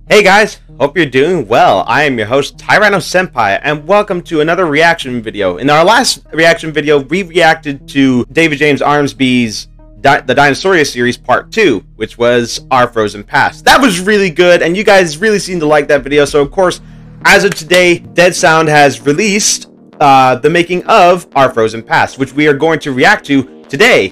Hey guys, hope you're doing well. I am your host, Tyranno Senpai, and welcome to another reaction video. In our last reaction video, we reacted to David James Armsby's The Dinosauria Series Part 2, which was Our Frozen Past. That was really good, and you guys really seemed to like that video, so of course, as of today, Dead Sound has released the making of Our Frozen Past, which we are going to react to today.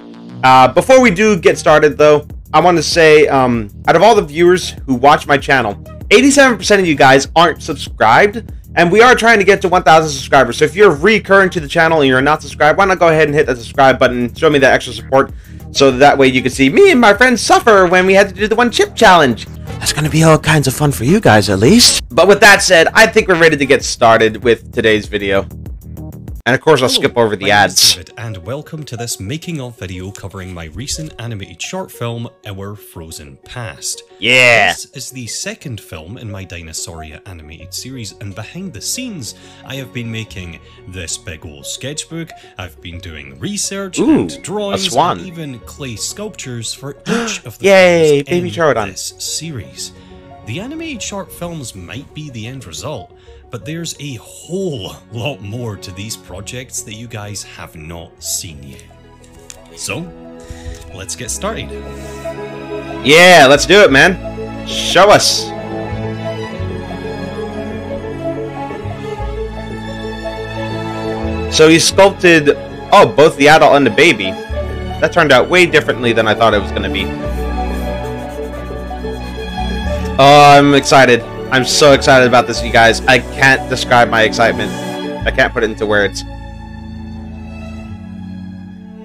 Before we do get started, though, I want to say, out of all the viewers who watch my channel, 87% of you guys aren't subscribed, and we are trying to get to 1,000 subscribers. So if you're recurring to the channel and you're not subscribed, why not go ahead and hit that subscribe button, show me that extra support, so that way you can see me and my friends suffer when we had to do the one chip challenge. That's going to be all kinds of fun for you guys, at least. But with that said, I think we're ready to get started with today's video. And of course, I'll skip over the ads. David, and welcome to this making of video covering my recent animated short film, Our Frozen Past. Yeah! This is the second film in my Dinosauria animated series, and behind the scenes, I have been making this big old sketchbook, I've been doing research and drawings, and even clay sculptures for each of the Yay, films Baby in this series. The animated short films might be the end result, but there's a whole lot more to these projects that you guys have not seen yet. So, let's get started. Yeah, let's do it, man. Show us. So he sculpted, both the adult and the baby. That turned out way differently than I thought it was going to be. Oh, I'm excited. I'm so excited about this, you guys. I can't describe my excitement. I can't put it into words.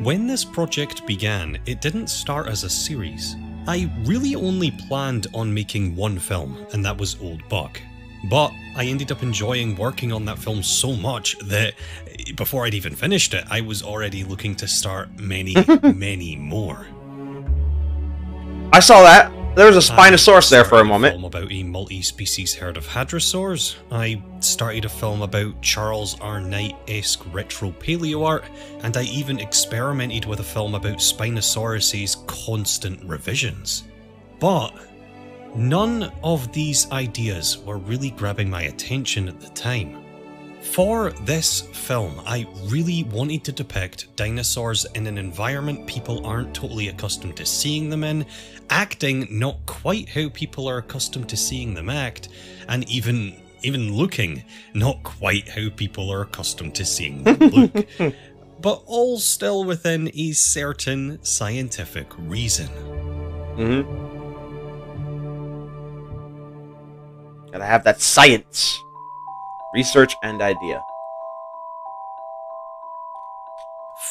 When this project began, it didn't start as a series. I really only planned on making one film, and that was Old Buck. But I ended up enjoying working on that film so much that before I'd even finished it, I was already looking to start many, many more. I saw that. There was a Spinosaurus there for a moment. I started a film about a multi-species herd of hadrosaurs. I started a film about Charles R. Knight-esque retro paleo art, and I even experimented with a film about Spinosaurus's constant revisions. But none of these ideas were really grabbing my attention at the time. For this film, I really wanted to depict dinosaurs in an environment people aren't totally accustomed to seeing them in, acting not quite how people are accustomed to seeing them act, and even looking not quite how people are accustomed to seeing them look, but all still within a certain scientific reason. Gotta have that science. Research and idea.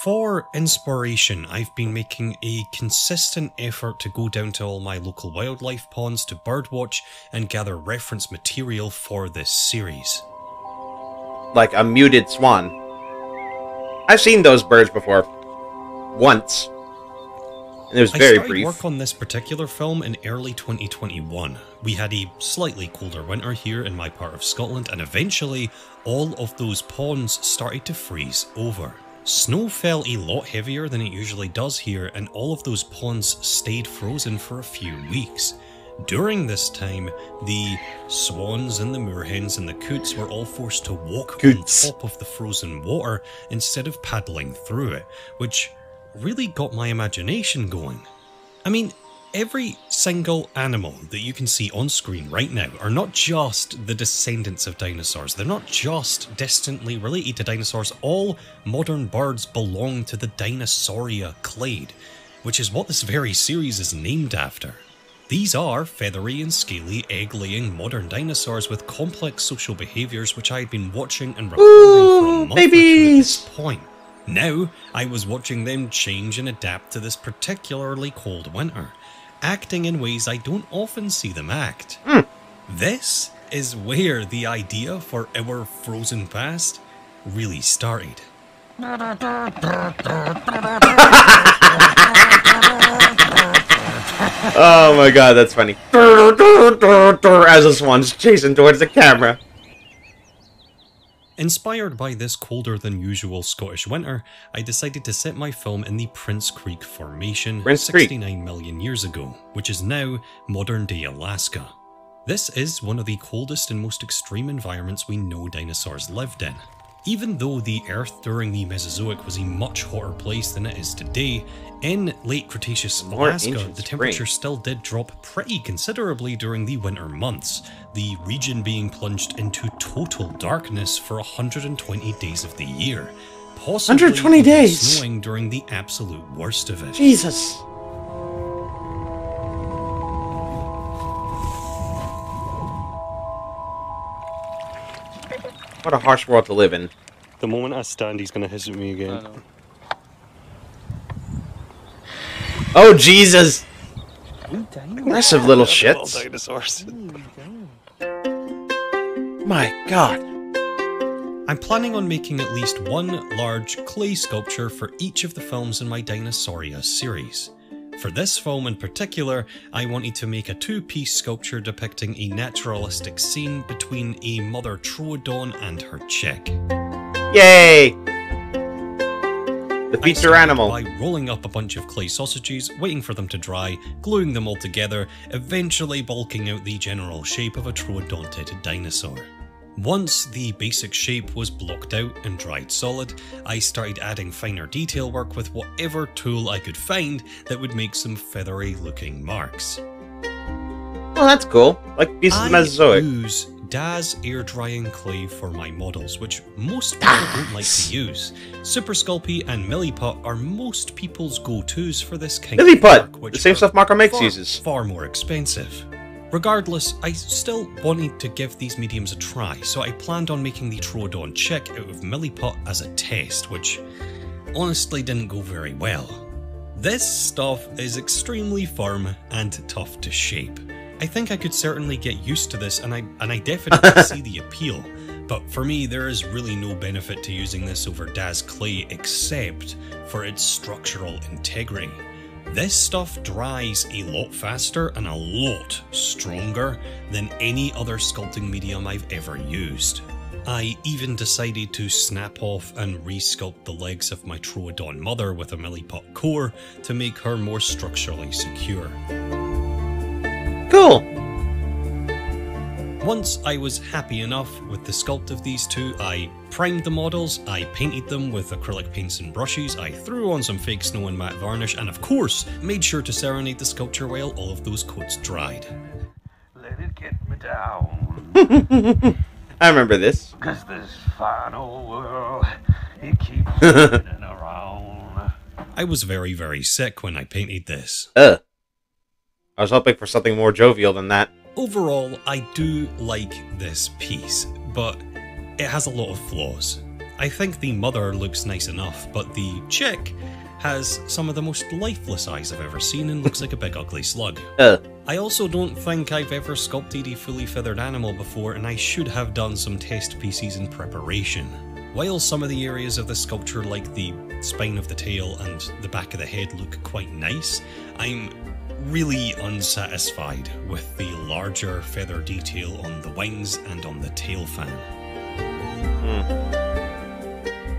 For inspiration, I've been making a consistent effort to go down to all my local wildlife ponds to birdwatch and gather reference material for this series. Like a muted swan. I've seen those birds before. Once. And it was very brief. I started work on this particular film in early 2021. We had a slightly colder winter here in my part of Scotland, and eventually all of those ponds started to freeze over. Snow fell a lot heavier than it usually does here, and all of those ponds stayed frozen for a few weeks. During this time, the swans and the moorhens and the coots were all forced to walk on top of the frozen water instead of paddling through it, which really got my imagination going. I mean, every single animal that you can see on screen right now are not just the descendants of dinosaurs. They're not just distantly related to dinosaurs. All modern birds belong to the Dinosauria clade, which is what this very series is named after. These are feathery and scaly, egg-laying modern dinosaurs with complex social behaviours which I had been watching and recording for a month or two at this point. Now, I was watching them change and adapt to this particularly cold winter, acting in ways I don't often see them act. This is where the idea for Our Frozen Past really started. Oh my god, that's funny. As this one's chasing towards the camera. Inspired by this colder than usual Scottish winter, I decided to set my film in the Prince Creek Formation 69 million years ago, which is now modern day Alaska. This is one of the coldest and most extreme environments we know dinosaurs lived in. Even though the Earth during the Mesozoic was a much hotter place than it is today, in late Cretaceous Alaska, the temperature still did drop pretty considerably during the winter months, the region being plunged into total darkness for 120 days of the year, possibly 120 days snowing during the absolute worst of it. Jesus. What a harsh world to live in. The moment I stand, he's gonna hiss at me again. Oh, Jesus! Aggressive little shits. Dinosaurs. My God. I'm planning on making at least one large clay sculpture for each of the films in my Dinosauria series. For this film in particular, I wanted to make a two-piece sculpture depicting a naturalistic scene between a mother troodon and her chick. Yay! The feature animal. By rolling up a bunch of clay sausages, waiting for them to dry, gluing them all together, eventually bulking out the general shape of a troodonted dinosaur. Once the basic shape was blocked out and dried solid, I started adding finer detail work with whatever tool I could find that would make some feathery looking marks. Oh, that's cool. Like pieces of Mesozoic. I use DAS air drying clay for my models, which most people don't like to use. Super Sculpey and Milliput are most people's go-tos for this kind of work, which the same stuff Marco Makes uses. Far more expensive. Regardless, I still wanted to give these mediums a try, so I planned on making the Troodon chick out of Milliput as a test, which honestly didn't go very well. This stuff is extremely firm and tough to shape. I think I could certainly get used to this, and I definitely see the appeal, but for me there is really no benefit to using this over DAS clay except for its structural integrity. This stuff dries a lot faster and a lot stronger than any other sculpting medium I've ever used. I even decided to snap off and resculpt the legs of my Troodon mother with a Milliput core to make her more structurally secure. Cool! Once I was happy enough with the sculpt of these two, I primed the models, I painted them with acrylic paints and brushes, I threw on some fake snow and matte varnish, and of course, made sure to serenade the sculpture while all of those coats dried. Let it get me down. I remember this. Cause this fine old world, it keeps spinning around. I was very, very sick when I painted this. I was hoping for something more jovial than that. Overall, I do like this piece, but it has a lot of flaws. I think the mother looks nice enough, but the chick has some of the most lifeless eyes I've ever seen and looks like a big ugly slug. I also don't think I've ever sculpted a fully feathered animal before, and I should have done some test pieces in preparation. While some of the areas of the sculpture, like the spine of the tail and the back of the head, look quite nice, I'm really unsatisfied with the larger feather detail on the wings and on the tail fan.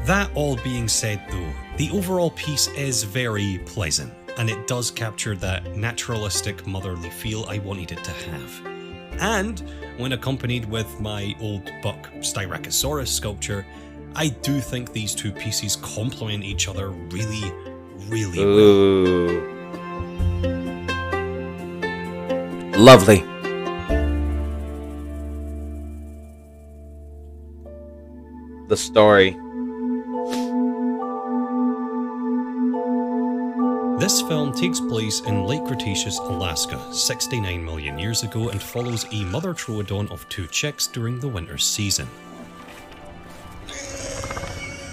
That all being said though, the overall piece is very pleasant, and it does capture that naturalistic motherly feel I wanted it to have. And when accompanied with my old buck Styracosaurus sculpture, I do think these two pieces complement each other really, really well. Lovely. The story. This film takes place in late Cretaceous Alaska, 69 million years ago, and follows a mother troodon of two chicks during the winter season.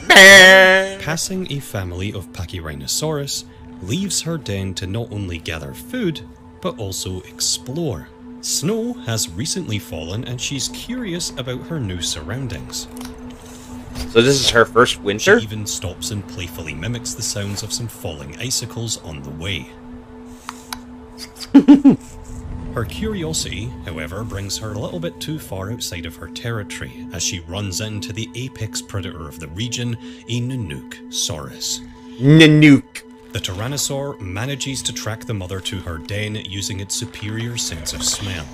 Passing a family of Pachyrhinosaurus leaves her den to not only gather food, but also explore. Snow has recently fallen and she's curious about her new surroundings. So this is her first winter? She even stops and playfully mimics the sounds of some falling icicles on the way. Her curiosity, however, brings her a little bit too far outside of her territory as she runs into the apex predator of the region, a Nanook-saurus. Nanook. The Tyrannosaur manages to track the mother to her den using its superior sense of smell.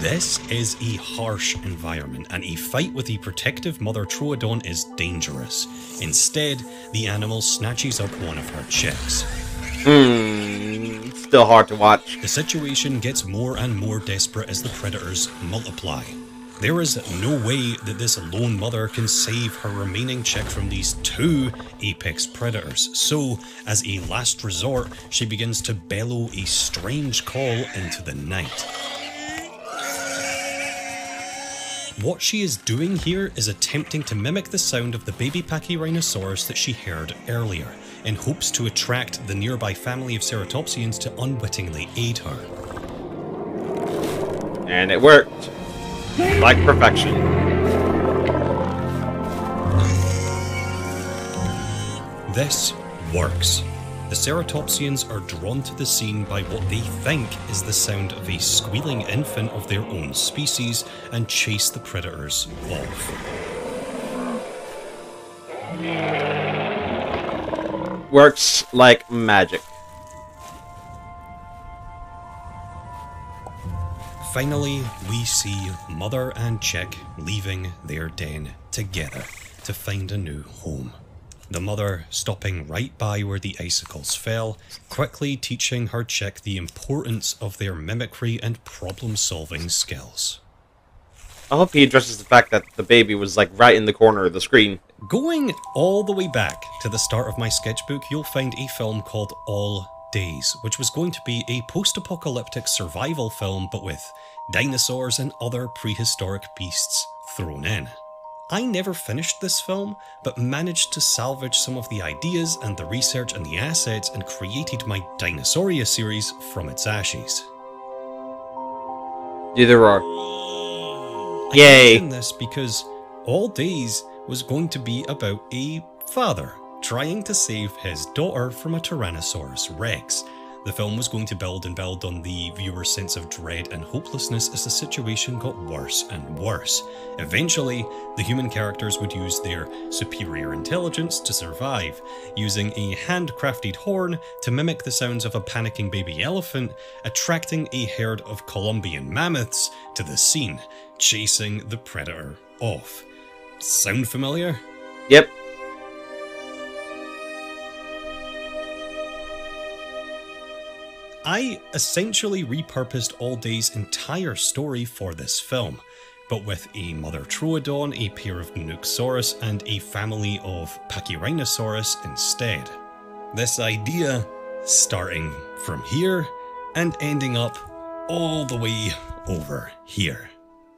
This is a harsh environment, and a fight with a protective mother troodon is dangerous. Instead, the animal snatches up one of her chicks. Still hard to watch. The situation gets more and more desperate as the predators multiply. There is no way that this lone mother can save her remaining chick from these two apex predators, so as a last resort, she begins to bellow a strange call into the night. What she is doing here is attempting to mimic the sound of the baby Pachyrhinosaurus that she heard earlier, in hopes to attract the nearby family of ceratopsians to unwittingly aid her. And it worked. Like perfection. This works. The ceratopsians are drawn to the scene by what they think is the sound of a squealing infant of their own species and chase the predators off. Works like magic. Finally, we see mother and chick leaving their den together to find a new home. The mother stopping right by where the icicles fell, quickly teaching her chick the importance of their mimicry and problem-solving skills. I hope he addresses the fact that the baby was like right in the corner of the screen. Going all the way back to the start of my sketchbook, you'll find a film called All Days, which was going to be a post-apocalyptic survival film, but with dinosaurs and other prehistoric beasts thrown in. I never finished this film, but managed to salvage some of the ideas and the research and the assets and created my Dinosauria series from its ashes. Neither are. I Yay! mention this because All Days was going to be about a father trying to save his daughter from a Tyrannosaurus Rex. The film was going to build and build on the viewer's sense of dread and hopelessness as the situation got worse and worse. Eventually, the human characters would use their superior intelligence to survive, using a handcrafted horn to mimic the sounds of a panicking baby elephant, attracting a herd of Colombian mammoths to the scene, chasing the predator off. Sound familiar? Yep. I essentially repurposed All Day's entire story for this film, but with a mother troodon, a pair of Nanooksaurus, and a family of Pachyrhinosaurus instead. This idea starting from here and ending up all the way over here,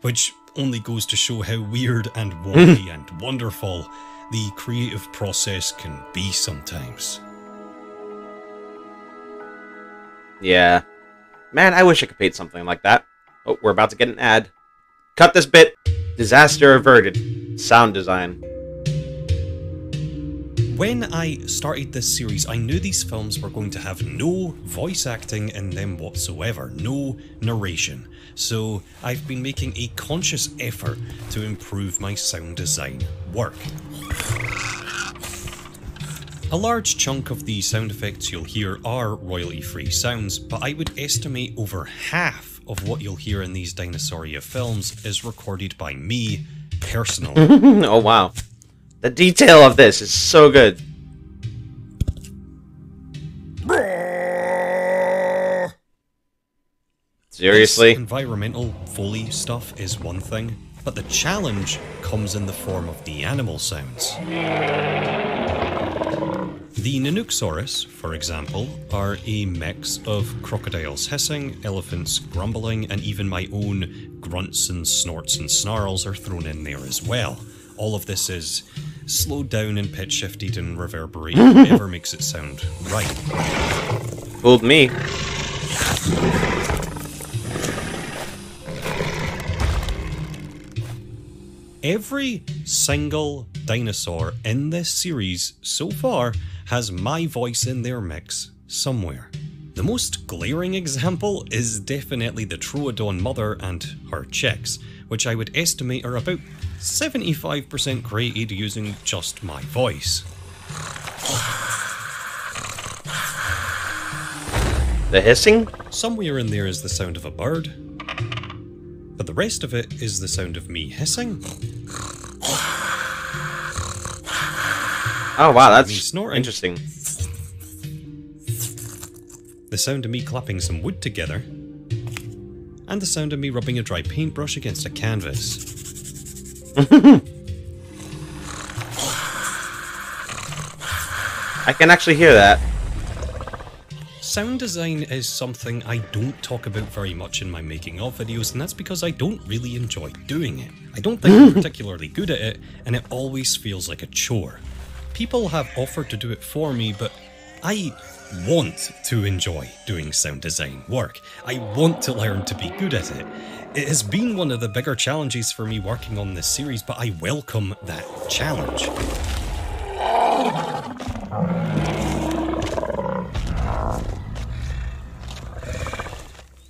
which only goes to show how weird and wonky and wonderful the creative process can be sometimes. Yeah. Man, I wish I could paint something like that. Oh, we're about to get an ad. Cut this bit. Disaster averted. Sound design. When I started this series, I knew these films were going to have no voice acting in them whatsoever, no narration. So I've been making a conscious effort to improve my sound design work. A large chunk of the sound effects you'll hear are royalty-free sounds, but I would estimate over half of what you'll hear in these Dinosauria films is recorded by me personally. Oh wow. The detail of this is so good. Seriously? This environmental Foley stuff is one thing, but the challenge comes in the form of the animal sounds. The Nanooksaurus, for example, are a mix of crocodiles hissing, elephants grumbling, and even my own grunts and snorts and snarls are thrown in there as well. All of this is slowed down and pitch shifted and reverberated, whatever makes it sound right. Fooled me. Every single dinosaur in this series so far has my voice in their mix somewhere. The most glaring example is definitely the Troodon mother and her chicks, which I would estimate are about 75% created using just my voice. The hissing? Somewhere in there is the sound of a bird. But the rest of it is the sound of me hissing. Oh wow, that's me snorting. interesting. The sound of me clapping some wood together. And the sound of me rubbing a dry paintbrush against a canvas. I can actually hear that. Sound design is something I don't talk about very much in my making of videos, and that's because I don't really enjoy doing it. I don't think I'm particularly good at it, and it always feels like a chore. People have offered to do it for me, but I want to enjoy doing sound design work. I want to learn to be good at it. It has been one of the bigger challenges for me working on this series, but I welcome that challenge.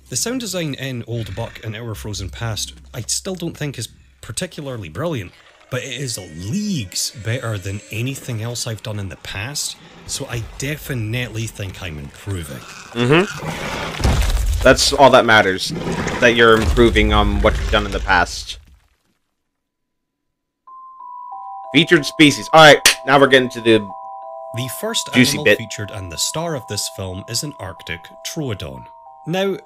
The sound design in Old Buck and Our Frozen Past I still don't think is particularly brilliant, but it is leagues better than anything else I've done in the past, so I definitely think I'm improving. That's all that matters, that you're improving on what you've done in the past. Featured species. Alright, now we're getting to the first juicy animal bit. featured and the star of this film is an Arctic troodon. Now,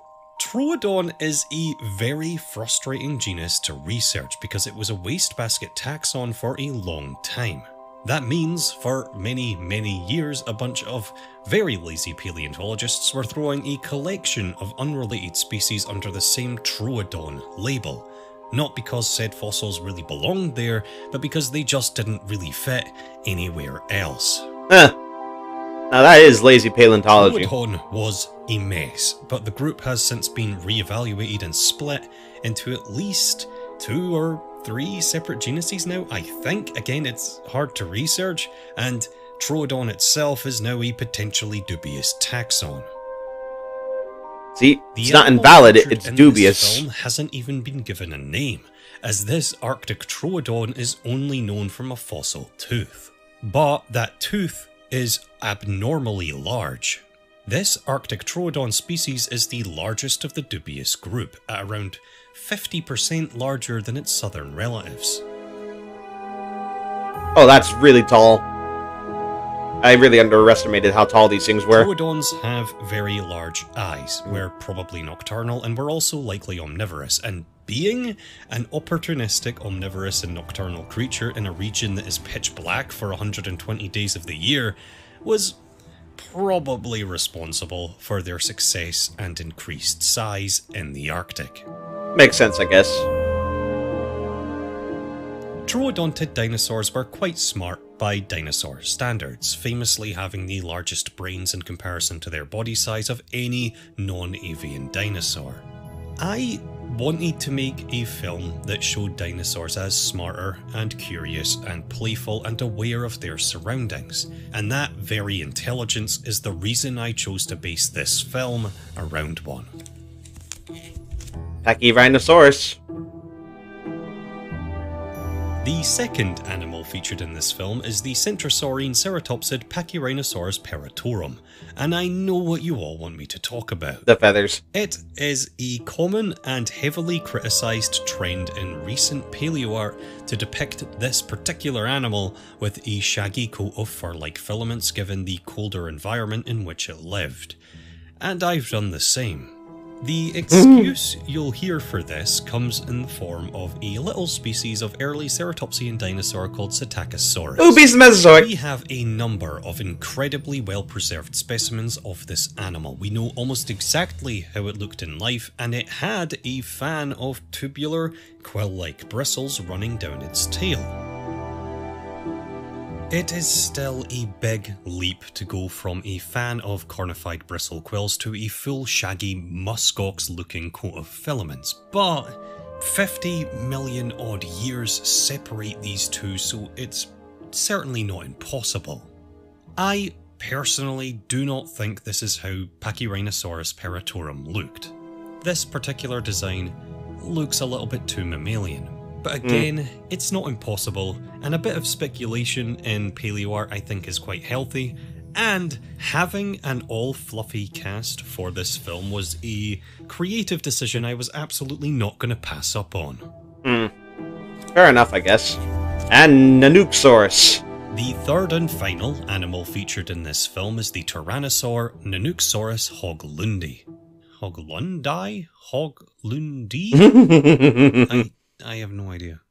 Troodon is a very frustrating genus to research because it was a wastebasket taxon for a long time. That means, for many, many years, a bunch of very lazy paleontologists were throwing a collection of unrelated species under the same Troodon label. Not because said fossils really belonged there, but because they just didn't really fit anywhere else. Now that is lazy paleontology. Troodon was a mess, but the group has since been re-evaluated and split into at least 2 or 3 separate genuses now, I think. Again, it's hard to research, and Troodon itself is now a potentially dubious taxon. See, it's not invalid, it's dubious. This film hasn't even been given a name, as this Arctic Troodon is only known from a fossil tooth. But that tooth is abnormally large. This Arctic Troodon species is the largest of the dubious group, at around 50% larger than its southern relatives. Oh, that's really tall. I really underestimated how tall these things were. Troodons have very large eyes. We're probably nocturnal, and we're also likely omnivorous, and being an opportunistic omnivorous and nocturnal creature in a region that is pitch black for 120 days of the year was probably responsible for their success and increased size in the Arctic. Makes sense, I guess. Troodontid dinosaurs were quite smart by dinosaur standards, famously having the largest brains in comparison to their body size of any non-avian dinosaur. I wanted to make a film that showed dinosaurs as smarter and curious and playful and aware of their surroundings, and that very intelligence is the reason I chose to base this film around one. Pachyrhinosaurus. The second animal featured in this film is the centrosaurine ceratopsid Pachyrhinosaurus peritorum, and I know what you all want me to talk about. The feathers. It is a common and heavily criticised trend in recent paleoart to depict this particular animal with a shaggy coat of fur-like filaments given the colder environment in which it lived. And I've done the same. The excuse you'll hear for this comes in the form of a little species of early ceratopsian dinosaur called Psittacosaurus. Ooh, beast of Mesozoic! We have a number of incredibly well-preserved specimens of this animal. We know almost exactly how it looked in life, and it had a fan of tubular, quill-like bristles running down its tail. It is still a big leap to go from a fan of cornified bristle quills to a full shaggy muskox looking coat of filaments, but 50 million odd years separate these two, so it's certainly not impossible. I personally do not think this is how Pachyrhinosaurus peritorum looked. This particular design looks a little bit too mammalian. But again, it's not impossible, and a bit of speculation in paleoart I think is quite healthy, And having an all-fluffy cast for this film was a creative decision I was absolutely not going to pass up on. Fair enough, I guess. And Nanooksaurus. The third and final animal featured in this film is the Tyrannosaur Nanooksaurus hoglundi. Hoglundi? Hoglundi? I have no idea.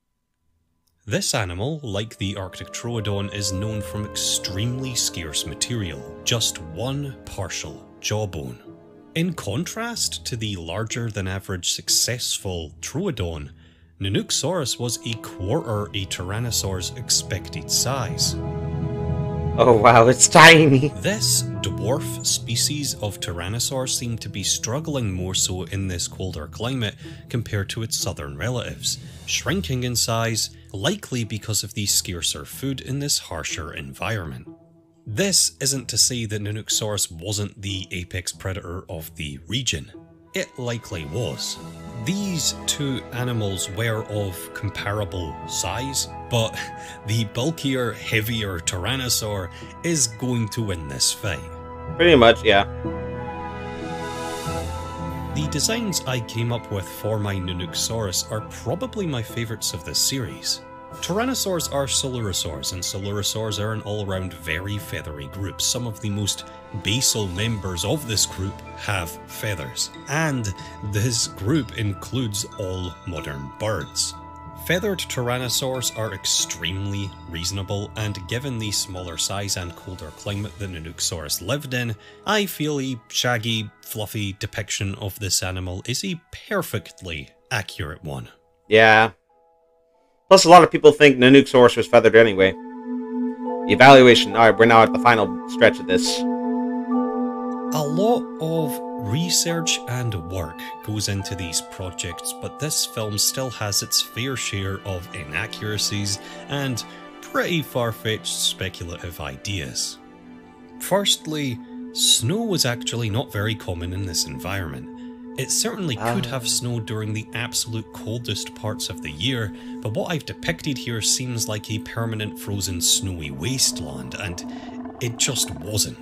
This animal, like the Arctic Troodon, is known from extremely scarce material, just one partial jawbone. In contrast to the larger-than-average successful Troodon, Nanooksaurus was a quarter a Tyrannosaur's expected size. Oh wow, it's tiny! This dwarf species of Tyrannosaur seemed to be struggling more so in this colder climate compared to its southern relatives, shrinking in size, likely because of the scarcer food in this harsher environment. This isn't to say that Nanooksaurus wasn't the apex predator of the region. It likely was. These two animals were of comparable size, but the bulkier, heavier Tyrannosaur is going to win this fight. Pretty much, yeah. The designs I came up with for my Nanooksaurus are probably my favourites of this series. Tyrannosaurs are Coelurosaurs, and Coelurosaurs are an all-round very feathery group. Some of the most basal members of this group have feathers, and this group includes all modern birds. Feathered Tyrannosaurs are extremely reasonable, and given the smaller size and colder climate that Nanooksaurus lived in, I feel a shaggy, fluffy depiction of this animal is a perfectly accurate one. Yeah. Plus, a lot of people think Nanooksaurus was feathered anyway. Evaluation. Alright, we're now at the final stretch of this. A lot of research and work goes into these projects, but this film still has its fair share of inaccuracies and pretty far-fetched speculative ideas. Firstly, snow was actually not very common in this environment. It certainly could have snowed during the absolute coldest parts of the year, but what I've depicted here seems like a permanent frozen snowy wasteland, and it just wasn't.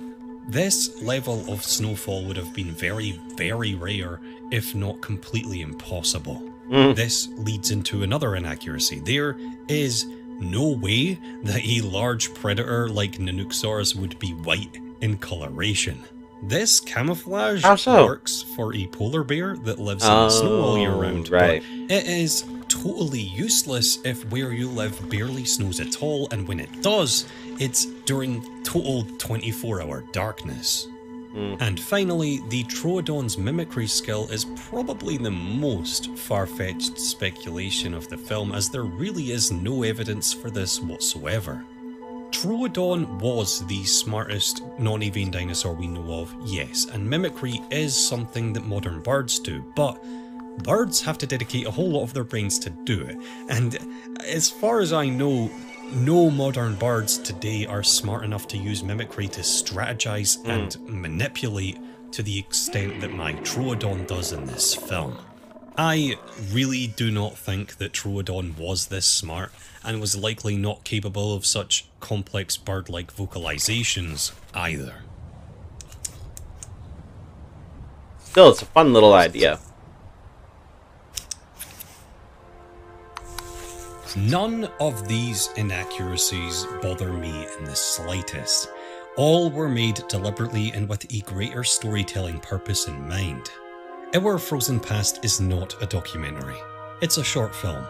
This level of snowfall would have been very, very rare, if not completely impossible. This leads into another inaccuracy. There is no way that a large predator like Nanooksaurus would be white in coloration. This camouflage works for a polar bear that lives in the snow all year round, right. but it is totally useless if where you live barely snows at all, and when it does, it's during total 24-hour darkness. And finally, the Troodon's mimicry skill is probably the most far-fetched speculation of the film, as there really is no evidence for this whatsoever. Troodon was the smartest non-avian dinosaur we know of, yes, and mimicry is something that modern birds do, but birds have to dedicate a whole lot of their brains to do it, and as far as I know, no modern birds today are smart enough to use mimicry to strategize and manipulate to the extent that my Troodon does in this film. I really do not think that Troodon was this smart, and was likely not capable of such complex bird-like vocalizations either. Still, it's a fun little idea. None of these inaccuracies bother me in the slightest. All were made deliberately and with a greater storytelling purpose in mind. Our Frozen Past is not a documentary. It's a short film,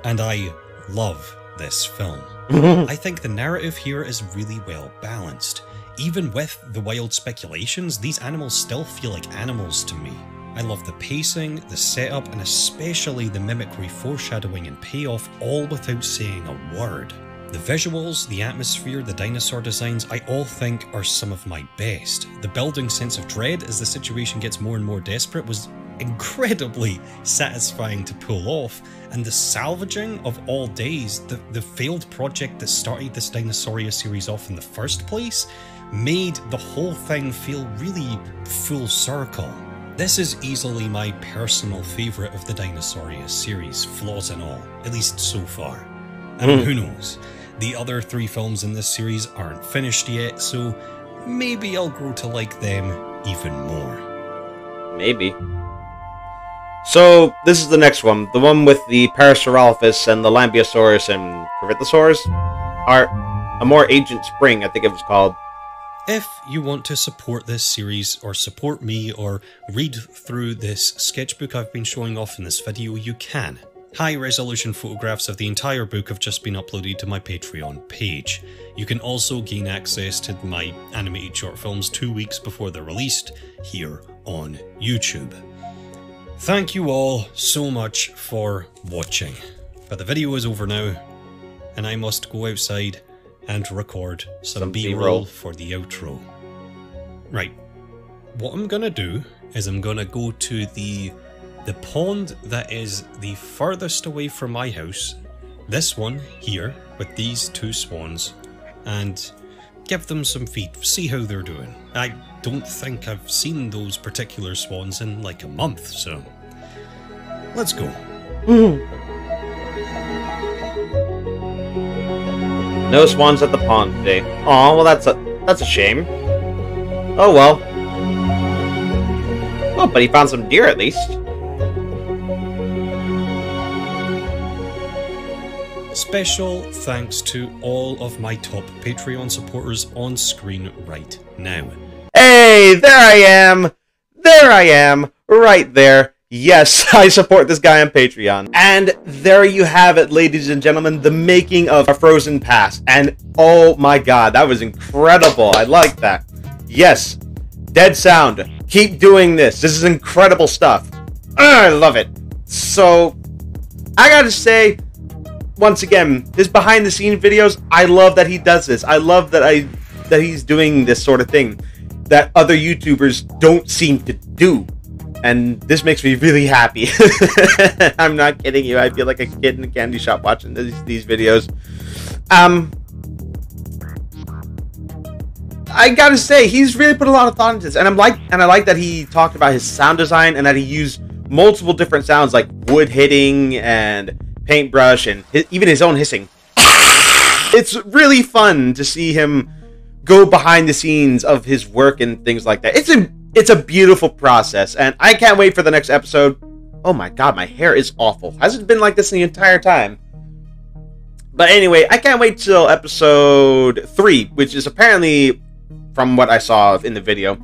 and I love this film. I think the narrative here is really well balanced. Even with the wild speculations, these animals still feel like animals to me. I love the pacing, the setup, and especially the mimicry, foreshadowing, and payoff, all without saying a word. The visuals, the atmosphere, the dinosaur designs, I all think are some of my best. The building sense of dread as the situation gets more and more desperate was incredibly satisfying to pull off, and the salvaging of all days, the failed project that started this Dinosauria series off in the first place, made the whole thing feel really full circle. This is easily my personal favourite of the Dinosauria series, flaws and all, at least so far. And who knows, the other 3 films in this series aren't finished yet, so maybe I'll grow to like them even more. Maybe. So, this is the next one. The one with the Parasaurolophus and the Lambeosaurus and Cavithosaurus. A more ancient spring, I think it was called. If you want to support this series, or support me, or read through this sketchbook I've been showing off in this video, you can. High-resolution photographs of the entire book have just been uploaded to my Patreon page. You can also gain access to my animated short films 2 weeks before they're released here on YouTube. Thank you all so much for watching. But the video is over now, and I must go outside and record some B-roll for the outro. Right, what I'm gonna do is I'm gonna go to the pond that is the furthest away from my house, this one here, with these 2 swans, and give them some feed, see how they're doing. I don't think I've seen those particular swans in like a month, so let's go. No swans at the pond today. Aw, well that's a shame. Oh well. Oh, but he found some deer at least. Special thanks to all of my top Patreon supporters on screen right now. Hey, there I am! There I am! Right there. Yes, I support this guy on Patreon. And there you have it, ladies and gentlemen, the making of a Frozen Past. And oh my god, that was incredible. I like that. Yes, Dead Sound, keep doing this. This is incredible stuff. I love it. So, I gotta say, once again, his behind the scenes videos, I love that he does this. I love that he's doing this sort of thing that other YouTubers don't seem to do. And this makes me really happy. I'm not kidding you. I feel like a kid in a candy shop watching these videos. I gotta say, he's really put a lot of thought into this, and I like that he talked about his sound design and that he used multiple different sounds like wood hitting and paintbrush and even his own hissing. It's really fun to see him go behind the scenes of his work and things like that. It's a beautiful process, and I can't wait for the next episode. Oh my god, my hair is awful. Hasn't been like this the entire time. But anyway, I can't wait till episode 3, which is apparently, from what I saw in the video,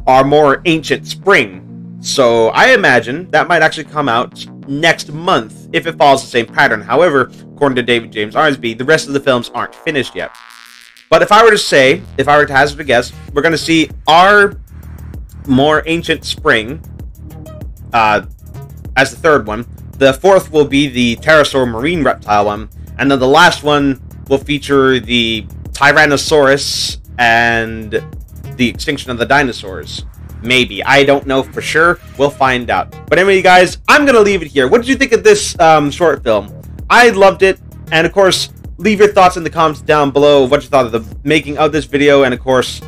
our more ancient spring. So I imagine that might actually come out next month, if it follows the same pattern. However, according to David James Armsby, the rest of the films aren't finished yet. But if I were to hazard a guess, we're going to see our more ancient spring as the 3rd one. The 4th will be the pterosaur marine reptile one, and then the last one will feature the Tyrannosaurus and the extinction of the dinosaurs. Maybe. I don't know for sure. We'll find out. But anyway, guys, I'm gonna leave it here. What did you think of this short film? I loved it, and of course, leave your thoughts in the comments down below of what you thought of the making of this video, and of course,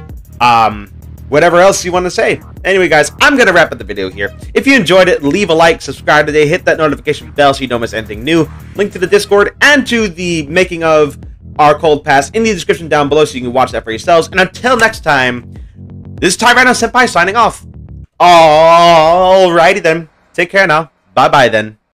whatever else you want to say. Anyway, guys, I'm going to wrap up the video here. If you enjoyed it, leave a like, subscribe today, hit that notification bell so you don't miss anything new. Link to the Discord and to the making of our Cold Pass in the description down below so you can watch that for yourselves. And until next time, this is Tyranno Senpai signing off. Alrighty then. Take care now. Bye-bye then.